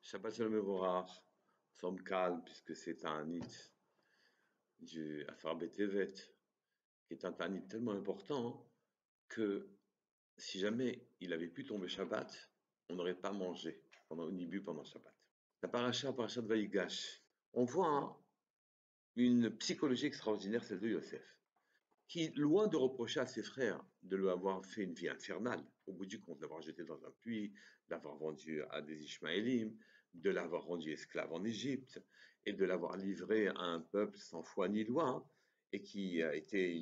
Shabbat Shalom Mevorach, nous sommes calmes puisque c'est un nid du Asar Betevet, qui est un tanit tellement important que si jamais il avait pu tomber Shabbat, on n'aurait pas mangé ni bu pendant Shabbat. La parasha de Vaïgash, on voit une psychologie extraordinaire, celle de Yosef, qui, loin de reprocher à ses frères de lui avoir fait une vie infernale, au bout du compte, l'avoir jeté dans un puits, l'avoir vendu à des Ishmaélim, de l'avoir rendu esclave en Égypte, et de l'avoir livré à un peuple sans foi ni loi, et qui a été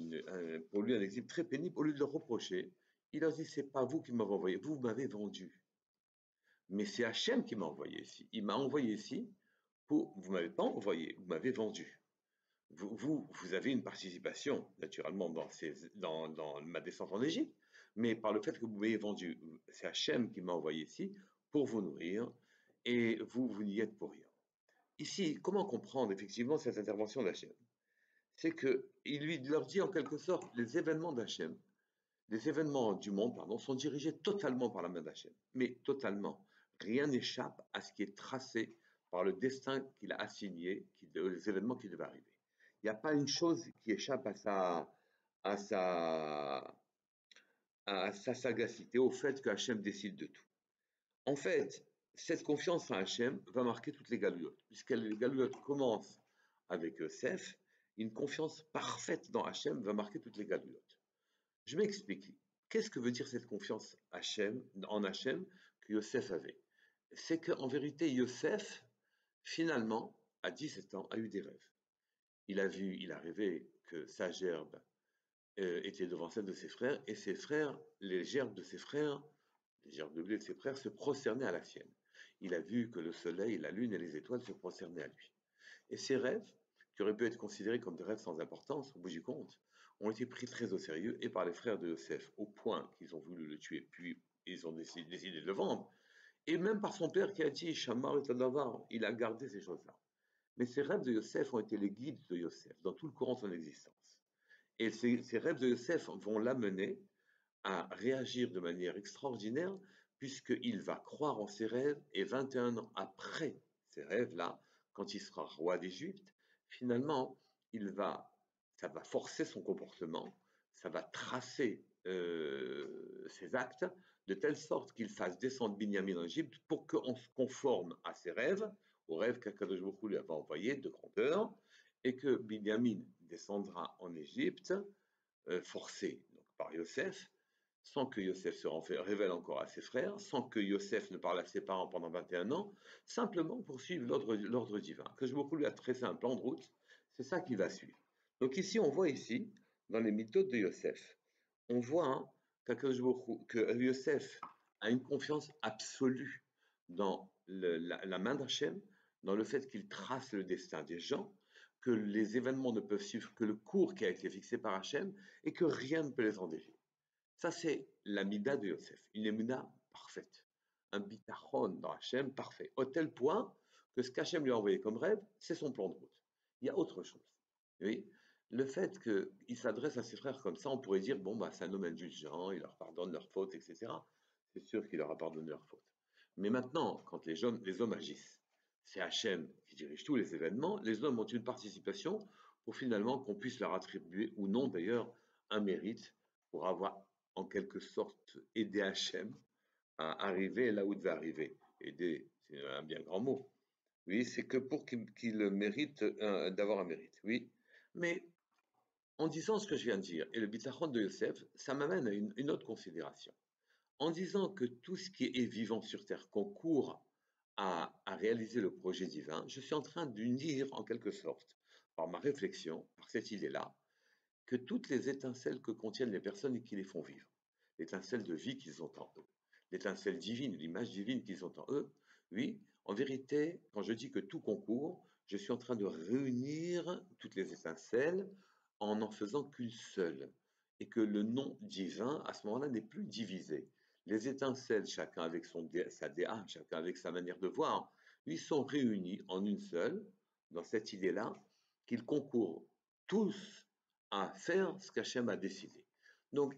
pour lui un exil très pénible, au lieu de le reprocher, il leur dit, c'est pas vous qui m'avez envoyé, vous m'avez vendu. Mais c'est Hachem qui m'a envoyé ici. Il m'a envoyé ici vous m'avez pas envoyé, vous m'avez vendu. Vous avez une participation, naturellement, dans ma descente en Égypte, mais par le fait que vous m'ayez vendu, c'est Hachem qui m'a envoyé ici pour vous nourrir, et vous n'y êtes pour rien. Ici, comment comprendre effectivement cette intervention d'Hachem? C'est qu'il leur dit en quelque sorte, les événements d'Hachem, les événements du monde, pardon, sont dirigés totalement par la main d'Hachem, mais totalement. Rien n'échappe à ce qui est tracé par le destin qu'il a assigné, les événements qui devaient arriver. Il n'y a pas une chose qui échappe à sa, à sa sagacité, au fait que Hachem décide de tout. En fait, cette confiance en Hachem va marquer toutes les galouillottes, puisque les galouillottes commencent avec Yosef, une confiance parfaite dans Hachem va marquer toutes les galouillottes. Je m'explique. Qu'est-ce que veut dire cette confiance en Hachem que Yosef avait? C'est qu'en vérité, Yosef, finalement, à 17 ans, a eu des rêves. Il a rêvé que sa gerbe était devant celle de ses frères, et ses frères, les gerbes de ses frères, les gerbes de blé de ses frères, se prosternaient à la sienne. Il a vu que le soleil, la lune et les étoiles se prosternaient à lui. Et ces rêves, qui auraient pu être considérés comme des rêves sans importance, au bout du compte, ont été pris très au sérieux et par les frères de Yosef, au point qu'ils ont voulu le tuer, puis ils ont décidé de le vendre, et même par son père qui a dit Shamar et Tadavar, il a gardé ces choses-là. Mais ces rêves de Yosef ont été les guides de Yosef dans tout le courant de son existence. Et ces rêves de Yosef vont l'amener à réagir de manière extraordinaire, puisqu'il va croire en ses rêves, et 21 ans après ces rêves-là, quand il sera roi d'Égypte, finalement, ça va forcer son comportement, ça va tracer ses actes, de telle sorte qu'il fasse descendre Binyamin en Égypte pour qu'on se conforme à ses rêves, aux rêves qu'Akadosh Baruch Hu lui avait envoyés de grandeur, et que Binyamin descendra en Égypte, forcé donc, par Yosef, sans que Yosef se révèle encore à ses frères, sans que Yosef ne parle à ses parents pendant 21 ans, simplement pour suivre l'ordre divin. Que je lui a tracé un plan de route, c'est ça qui va suivre. Donc ici, on voit ici, dans les méthodes de Yosef, on voit que Yosef a une confiance absolue dans la main d'Hachem, dans le fait qu'il trace le destin des gens, que les événements ne peuvent suivre que le cours qui a été fixé par Hachem et que rien ne peut les endetter. Ça, c'est la mida de Yosef, une émuna parfaite, un bitachon dans Hachem parfait, au tel point que ce qu'Hachem lui a envoyé comme rêve, c'est son plan de route. Il y a autre chose. Oui, le fait qu'il s'adresse à ses frères comme ça, on pourrait dire, bon, bah, c'est un homme indulgent, il leur pardonne leurs fautes, etc. C'est sûr qu'il leur a pardonné leurs fautes. Mais maintenant, quand les hommes agissent, c'est Hachem qui dirige tous les événements, les hommes ont une participation pour finalement qu'on puisse leur attribuer, ou non d'ailleurs, un mérite pour avoir en quelque sorte aidé Hachem à arriver là où il devait arriver. Aider, c'est un bien grand mot. Oui, c'est que pour qu'il mérite d'avoir un mérite. Oui, mais en disant ce que je viens de dire, et le bitachon de Yosef, ça m'amène à une autre considération. En disant que tout ce qui est vivant sur Terre concourt à réaliser le projet divin, je suis en train d'unir en quelque sorte, par ma réflexion, par cette idée-là, que toutes les étincelles que contiennent les personnes qui les font vivre, l'étincelle de vie qu'ils ont en eux, l'étincelle divine, l'image divine qu'ils ont en eux, oui, en vérité, quand je dis que tout concourt, je suis en train de réunir toutes les étincelles en n'en faisant qu'une seule, et que le nom divin, à ce moment-là, n'est plus divisé. Les étincelles, chacun avec sa DA, chacun avec sa manière de voir, ils sont réunis en une seule, dans cette idée-là, qu'ils concourent tous à faire ce qu'Hachem a décidé. Donc,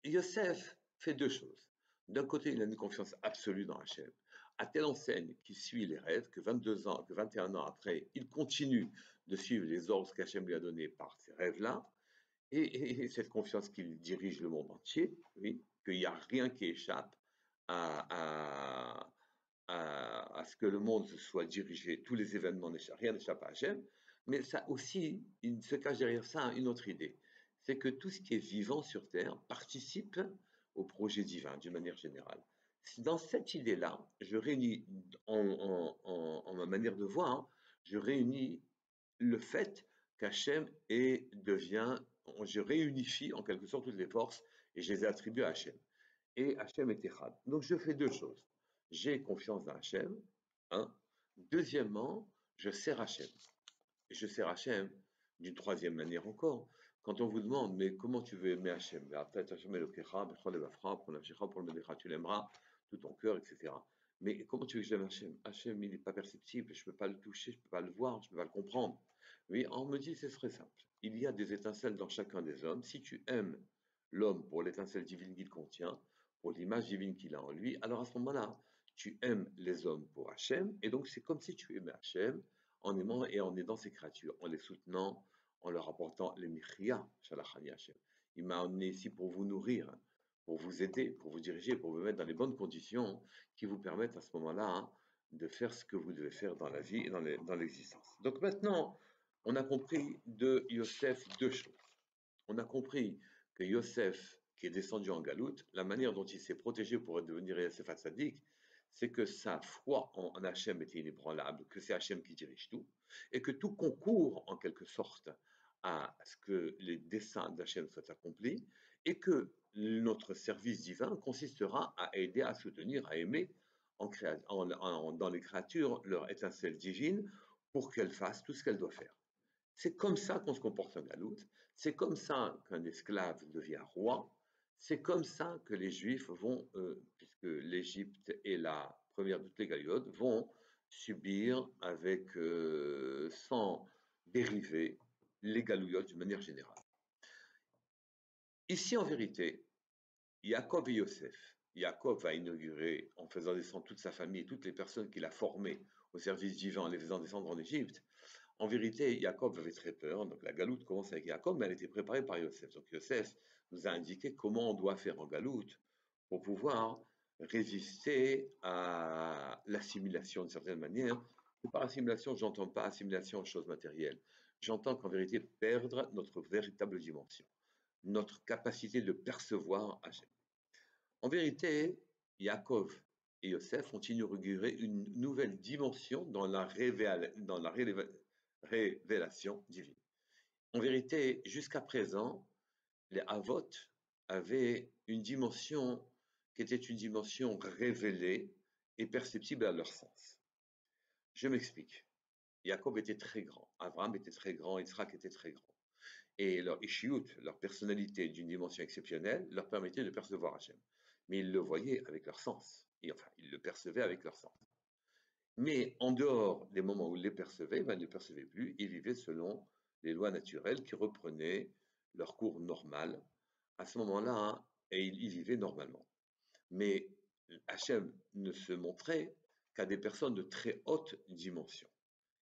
Yosef fait deux choses. D'un côté, il a une confiance absolue dans Hachem. à telle enseigne qui suit les rêves, que 22 ans, que 21 ans après, il continue de suivre les ordres qu'Hachem lui a donnés par ces rêves-là, et cette confiance qu'il dirige le monde entier, oui, qu'il n'y a rien qui échappe à, à ce que le monde soit dirigé, tous les événements, rien n'échappe à Hachem, mais ça aussi, il se cache derrière ça une autre idée, c'est que tout ce qui est vivant sur Terre participe au projet divin d'une manière générale. Dans cette idée-là, je réunis, en ma manière de voir, hein, je réunis le fait qu'Hachem devient, je réunifie en quelque sorte toutes les forces et je les attribue à Hachem. Et Hachem est Echad. Donc je fais deux choses. J'ai confiance dans Hachem, un. Deuxièmement, je sers Hachem. Et je sers Hachem d'une troisième manière encore. Quand on vous demande, mais comment tu veux aimer Hachem? Tu l'aimeras, tout ton cœur, etc. Mais comment tu veux que j'aime Hachem? Hachem, il n'est pas perceptible, je ne peux pas le toucher, je ne peux pas le voir, je ne peux pas le comprendre. Oui, on me dit, c'est très simple. Il y a des étincelles dans chacun des hommes. Si tu aimes l'homme pour l'étincelle divine qu'il contient, pour l'image divine qu'il a en lui, alors à ce moment-là, tu aimes les hommes pour Hachem, et donc c'est comme si tu aimais Hachem en aimant et en aidant ces créatures, en les soutenant, en leur apportant les michria, shalachani Hachem. Il m'a amené ici pour vous nourrir, pour vous aider, pour vous diriger, pour vous mettre dans les bonnes conditions qui vous permettent à ce moment-là, hein, de faire ce que vous devez faire dans la vie et dans l'existence. Donc maintenant, on a compris de Yosef deux choses. On a compris que Yosef, qui est descendu en Galoute, la manière dont il s'est protégé pour devenir Yosef Hatzadik, c'est que sa foi en Hachem était inébranlable, que c'est Hachem qui dirige tout, et que tout concourt en quelque sorte à ce que les desseins d'Hachem soient accomplis, et que notre service divin consistera à aider, à soutenir, à aimer dans les créatures leur étincelle divine pour qu'elles fassent tout ce qu'elles doivent faire. C'est comme ça qu'on se comporte en Galoute, c'est comme ça qu'un esclave devient roi, c'est comme ça que les Juifs vont, puisque l'Égypte est la première de toutes les Galiotes, vont subir sans dériver les Galouillotes d'une manière générale. Ici, en vérité, Yaakov et Yosef, Yaakov va inaugurer, en faisant descendre toute sa famille, toutes les personnes qu'il a formées au service divin, en les faisant descendre en Égypte. En vérité, Yaakov avait très peur, donc la galoute commence avec Yaakov, mais elle était préparée par Yosef. Donc Yosef nous a indiqué comment on doit faire en galoute pour pouvoir résister à l'assimilation d'une certaine manière. Et par assimilation, je n'entends pas assimilation aux choses matérielles. J'entends qu'en vérité, perdre notre véritable dimension, notre capacité de percevoir Hachem. En vérité, Yaakov et Yosef ont inauguré une nouvelle dimension dans la révélation divine. En vérité, jusqu'à présent, les Avot avaient une dimension qui était une dimension révélée et perceptible à leur sens. Je m'explique. Jacob était très grand, Abraham était très grand, Yitzhak était très grand. Et leur ishiout, leur personnalité d'une dimension exceptionnelle, leur permettait de percevoir Hachem. Mais ils le voyaient avec leur sens. Et enfin, ils le percevaient avec leur sens. Mais en dehors des moments où ils les percevaient, ben, ils ne les percevaient plus, ils vivaient selon les lois naturelles qui reprenaient leur cours normal à ce moment-là, hein, et ils vivaient normalement. Mais Hachem ne se montrait qu'à des personnes de très haute dimension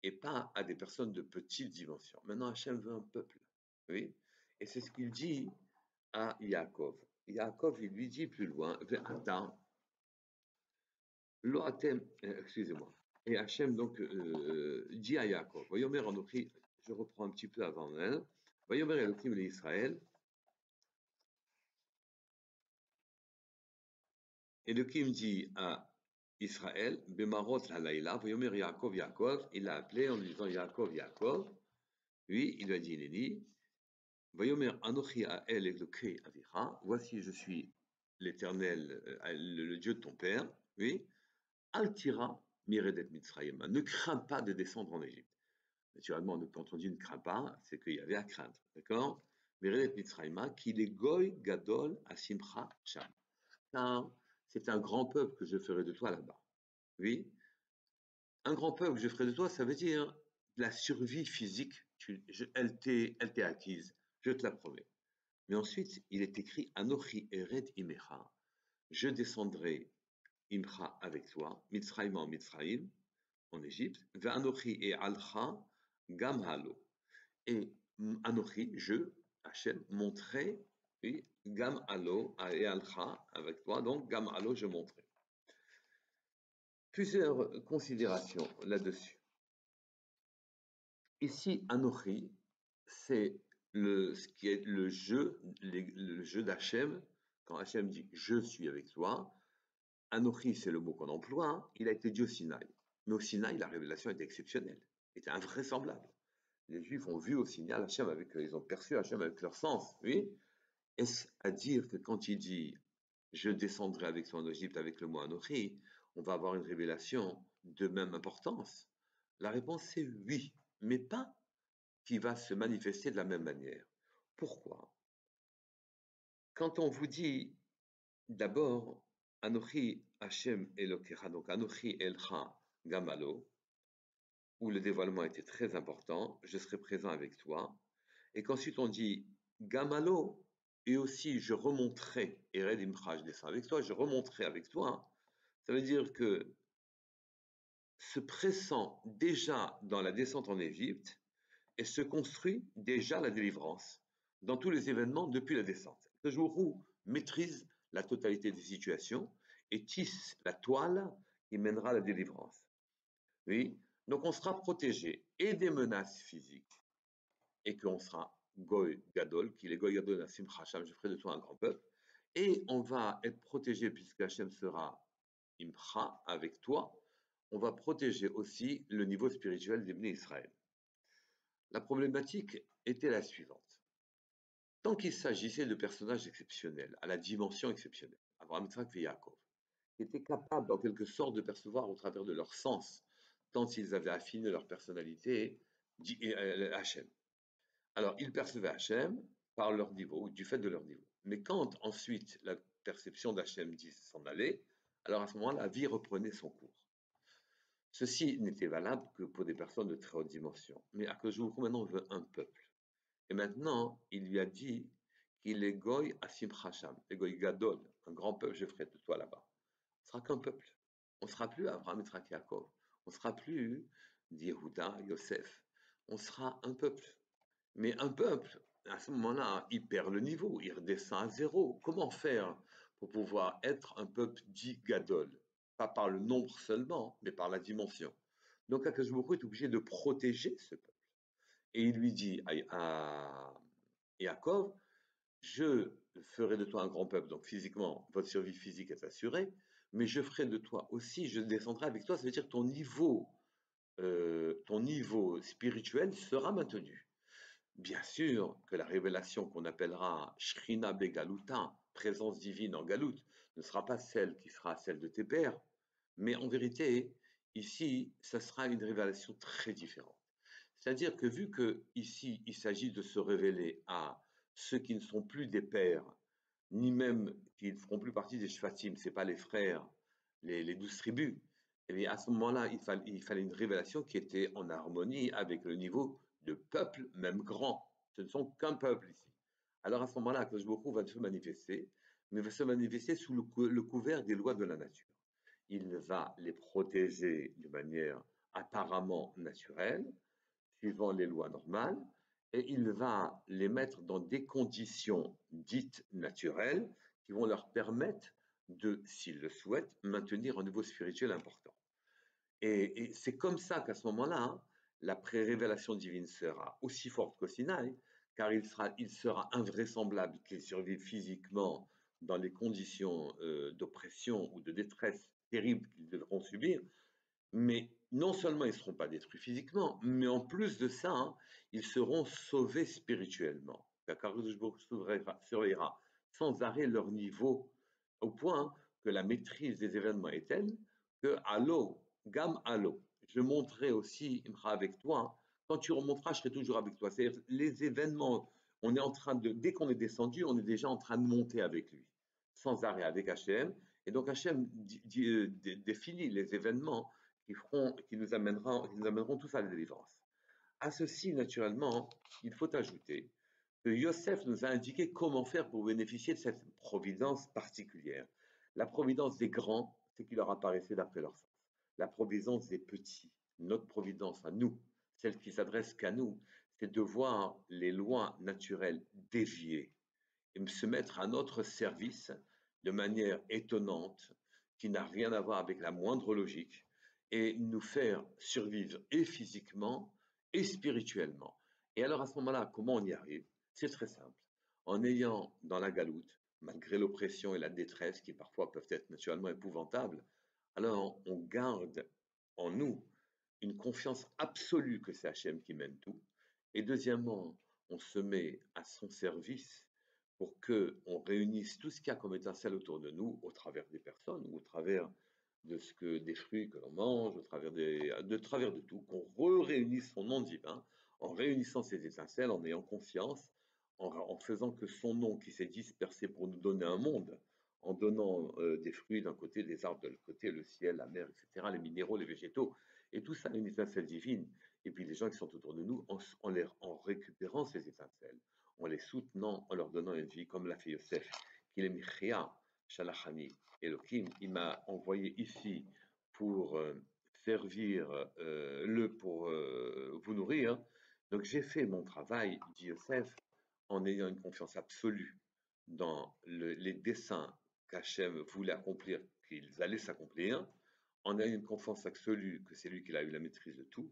et pas à des personnes de petite dimension. Maintenant, Hachem veut un peuple, oui, et c'est ce qu'il dit à Yaakov. Yaakov, il lui dit plus loin, attends, excusez-moi. Et Hachem donc dit à Yaakov, Vayomer Anochi, je reprends un petit peu avant elle, Vayomer Elohim l'Israël, Elohim dit à Israël, Bemarot Halaïla, Vayomer Yaakov, Yaakov, il l'a appelé en lui disant Yaakov, Yaakov, lui, il lui a dit, il est dit, Vayomer Anochi Ael Elokei Avicha, voici je suis l'Éternel, le Dieu de ton père, oui, Altira Miredet Mitzrayim, ne crains pas de descendre en Égypte. Naturellement, quand on dit ne crains pas, c'est qu'il y avait à craindre, d'accord? Miredet Mitzrayim, qui les goy gadol asimcha sham. Car c'est un grand peuple que je ferai de toi là-bas. Oui, un grand peuple que je ferai de toi, ça veut dire la survie physique, elle t'est acquise, je te la promets. Mais ensuite, il est écrit Anochi Ered Imecha, je descendrai imcha avec toi, Mitzrayim en Mitzrayim, en Égypte, Ve'anochi et alcha gam halo. Et Anochi, je, Hachem, montrai, oui, gam halo et alcha avec toi, donc gam halo, je montrai. Plusieurs considérations là-dessus. Ici, Anochi, c'est ce qui est le jeu d'Hachem. Quand Hachem dit je suis avec toi, Anochi, c'est le mot qu'on emploie, hein, il a été dit au Sinaï. Mais au Sinaï, la révélation était exceptionnelle, était invraisemblable. Les Juifs ont vu au Sinaï Hachem ils ont perçu Hachem avec leur sens, oui. Est-ce à dire que quand il dit je descendrai avec toi en Égypte avec le mot Anochi, on va avoir une révélation de même importance? La réponse est oui, mais pas qui va se manifester de la même manière. Pourquoi? Quand on vous dit d'abord Anochi Hachem Elokecha, donc Anochi Elcha Gamalo, où le dévoilement était très important, je serai présent avec toi, et qu'ensuite on dit Gamalo, et aussi je remonterai, Ered Imcha, je descends avec toi, je remonterai avec toi, ça veut dire que se pressant déjà dans la descente en Égypte, et se construit déjà la délivrance dans tous les événements depuis la descente. Le jour où maîtrise la totalité des situations et tisse la toile qui mènera à la délivrance. Oui, donc on sera protégé et des menaces physiques et qu'on sera Goy Gadol, qu'il est Goy Gadol Nassim Hacham, je ferai de toi un grand peuple, et on va être protégé puisque Hachem sera Imcha avec toi. On va protéger aussi le niveau spirituel des Bnei Israël. La problématique était la suivante. Tant qu'il s'agissait de personnages exceptionnels, à la dimension exceptionnelle, Abraham, Yitzhak et Yaakov, qui étaient capables en quelque sorte de percevoir au travers de leur sens, tant ils avaient affiné leur personnalité, Hachem. Alors, ils percevaient Hachem par leur niveau, ou du fait de leur niveau. Mais quand ensuite la perception d'Hachem dit s'en aller, alors à ce moment-là, la vie reprenait son cours. Ceci n'était valable que pour des personnes de très haute dimension. Mais Akadosh Baruch Hu maintenant veut un peuple. Et maintenant, il lui a dit qu'il est Goy Asim Hacham, le Goy Gadol, un grand peuple, je ferai de toi là-bas. On ne sera qu'un peuple. On ne sera plus Abraham, Yitzhak, Yaakov. On ne sera plus Yehuda, Yosef. On sera un peuple. Mais un peuple, à ce moment-là, il perd le niveau, il redescend à zéro. Comment faire pour pouvoir être un peuple dit Gadol? Pas par le nombre seulement, mais par la dimension. Donc, Akadosh Baruch Hu est obligé de protéger ce peuple. Et il lui dit à Yaakov, je ferai de toi un grand peuple, donc physiquement, votre survie physique est assurée, mais je ferai de toi aussi, je descendrai avec toi, ça veut dire que ton niveau spirituel sera maintenu. Bien sûr que la révélation qu'on appellera Shrina Begaluta, présence divine en Galout, ne sera pas celle qui sera celle de tes pères, mais en vérité, ici, ça sera une révélation très différente. C'est-à-dire que vu que ici, il s'agit de se révéler à ceux qui ne sont plus des pères, ni même qui ne feront plus partie des Shvatim, ce n'est pas les frères, les 12 tribus, eh bien à ce moment-là, il fallait une révélation qui était en harmonie avec le niveau de peuple, même grand. Ce ne sont qu'un peuple ici. Alors à ce moment-là, Akadosh Baruch Hu va se manifester, mais va se manifester sous le couvert des lois de la nature. Il va les protéger de manière apparemment naturelle, suivant les lois normales, et il va les mettre dans des conditions dites naturelles qui vont leur permettre de, s'ils le souhaitent, maintenir un niveau spirituel important. Et c'est comme ça qu'à ce moment-là, hein, la pré-révélation divine sera aussi forte qu'au Sinaï, car il sera invraisemblable qu'ils survivent physiquement dans les conditions d'oppression ou de détresse terribles qu'ils devront subir, mais non seulement ils ne seront pas détruits physiquement, mais en plus de ça, hein, ils seront sauvés spirituellement. Car surveillera sans arrêt leur niveau, au point que la maîtrise des événements est telle que Allo, Gam Allo, je monterai aussi avec toi. Quand tu remonteras, je serai toujours avec toi. C'est-à-dire les événements, on est en train de, dès qu'on est descendu, on est déjà en train de monter avec lui, sans arrêt avec Hachem. Et donc Hachem définit les événements qui nous amèneront tous à la délivrance. À ceci, naturellement, il faut ajouter que Yosef nous a indiqué comment faire pour bénéficier de cette providence particulière. La providence des grands, ce qui leur apparaissait d'après leur sens. La providence des petits, notre providence à nous, celle qui s'adresse qu'à nous, c'est de voir les lois naturelles dévier et se mettre à notre service de manière étonnante, qui n'a rien à voir avec la moindre logique, et nous faire survivre et physiquement et spirituellement. Et alors à ce moment-là, comment on y arrive? C'est très simple. En ayant dans la galoute, malgré l'oppression et la détresse qui parfois peuvent être naturellement épouvantables, alors on garde en nous une confiance absolue que c'est Hachem qui mène tout. Et deuxièmement, on se met à son service pour que on réunisse tout ce qu'il y a comme étincelle autour de nous, au travers des personnes, ou au travers des fruits que l'on mange, de travers de tout, qu'on réunisse son nom divin, en réunissant ces étincelles, en ayant confiance, en faisant que son nom qui s'est dispersé pour nous donner un monde, en donnant des fruits d'un côté, des arbres de l'autre côté, le ciel, la mer, etc., les minéraux, les végétaux, et tout ça a une étincelle divine. Et puis les gens qui sont autour de nous, en récupérant ces étincelles, en les soutenant, en leur donnant une vie, comme l'a fait Yosef, qu'il est Michia, Shalachani, Elohim, il m'a envoyé ici pour servir pour vous nourrir. Donc j'ai fait mon travail, dit Yosef, en ayant une confiance absolue dans les desseins qu'Hachem voulait accomplir, qu'ils allaient s'accomplir, en ayant une confiance absolue que c'est lui qui a eu la maîtrise de tout,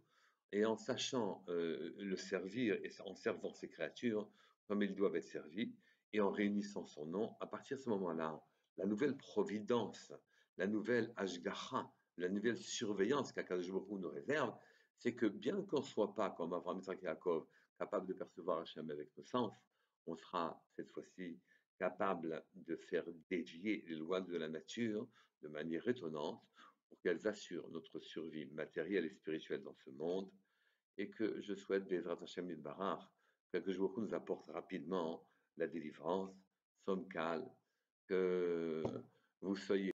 et en sachant le servir et en servant ces créatures comme elles doivent être servies, et en réunissant son nom, à partir de ce moment-là, la nouvelle providence, la nouvelle Ashgacha, la nouvelle surveillance qu'Akadosh Baruch Hu nous réserve, c'est que bien qu'on ne soit pas comme Abraham, Isaac et Yaakov, capable de percevoir Hachem avec nos sens, on sera cette fois-ci capable de faire dévier les lois de la nature de manière étonnante pour qu'elles assurent notre survie matérielle et spirituelle dans ce monde, et que je souhaite, Bezrat Hashem Yitbarach, que Baruch Hu nous apporte rapidement la délivrance, somme calme, que vous soyez